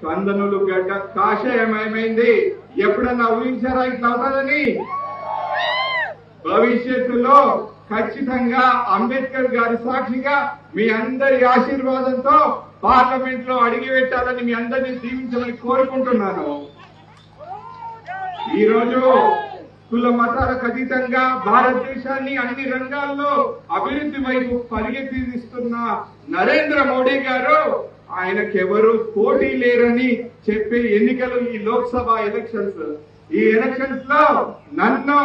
కందనులు గడ్డ కాషాయమయమైంది. ఎప్పుడన్నా ఊహించారా ఇట్లా అవుతుందని? భవిష్యత్తులో ఖచ్చితంగా అంబేద్కర్ గారి సాక్షిగా మీ అందరి ఆశీర్వాదంతో పార్లమెంట్ లో అడిగి పెట్టాలని మీ అందరినీ దీవించాలని కోరుకుంటున్నాను. ఈ రోజు కుల మతాలకు అతీతంగా భారతదేశాన్ని అన్ని రంగాల్లో అభివృద్ధి వైపు పరిగెత్తిస్తున్న నరేంద్ర మోడీ గారు ఆయనకెవరు పోటీ లేరని చెప్పే ఎన్నికలు ఈ లోక్సభ ఎలక్షన్స్. ఈ ఎలక్షన్స్ లో నన్ను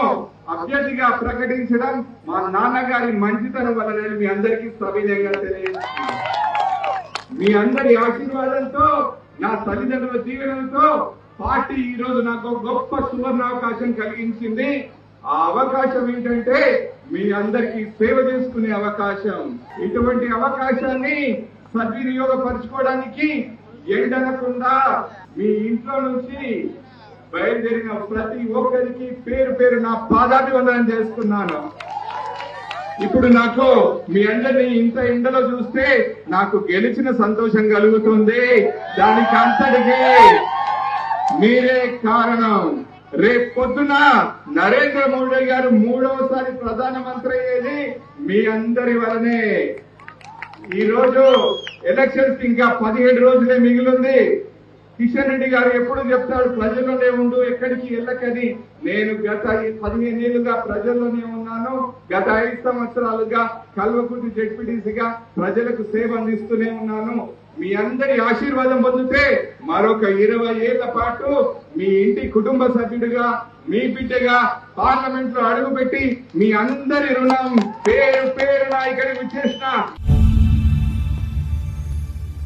అభ్యర్థిగా ప్రకటించడం మా నాన్నగారి మంచితనం వల్ల మీ అందరికీ సవినయంగా తెలియజేస్తున్నాను. మీ అందరి ఆశీర్వాదంతో, నా తల్లిదండ్రుల దీవెనలతో పార్టీ ఈ రోజు నాకు గొప్ప సువర్ణ అవకాశం కలిగించింది. ఆ అవకాశం ఏంటంటే మీ అందరికీ సేవ చేసుకునే అవకాశం. ఇటువంటి అవకాశాన్ని సద్వినియోగపరచుకోవడానికి ఎండనకుండా మీ ఇంట్లో నుంచి బయలుదేరిన ప్రతి ఒక్కరికి పేరు పేరు నా పాదాభివందనం చేస్తున్నాను. ఇప్పుడు నాకు మీ అందరినీ ఇంత ఎండలో చూస్తే నాకు గెలిచిన సంతోషం కలుగుతుంది. దానికి అంతటికీ మీరే కారణం. రేపు పొద్దున నరేంద్ర మోడీ గారు 3వసారి ప్రధానమంత్రి అయ్యేది మీ అందరి వలనే. ఈ రోజు ఎలక్షన్స్ ఇంకా 17 రోజులే మిగిలింది. కిషన్ రెడ్డి గారు ఎప్పుడు చెప్తాడు ప్రజల్లోనే ఉండు, ఎక్కడికి వెళ్ళకని. నేను గత 15 ఏళ్లుగా ప్రజల్లోనే ఉన్నాను. గత 5 సంవత్సరాలుగా కల్వకుర్తి జెడ్పీటీసీగా ప్రజలకు సేవ అందిస్తూనే ఉన్నాను. మీ అందరి ఆశీర్వాదం పొందితే మరొక 20 ఏళ్ల పాటు మీ ఇంటి కుటుంబ సభ్యుడిగా, మీ బిడ్డగా పార్లమెంట్ లో అడుగుపెట్టి మీ అందరి రుణం పేరు పేరున ఇక్కడికి వచ్చేసిన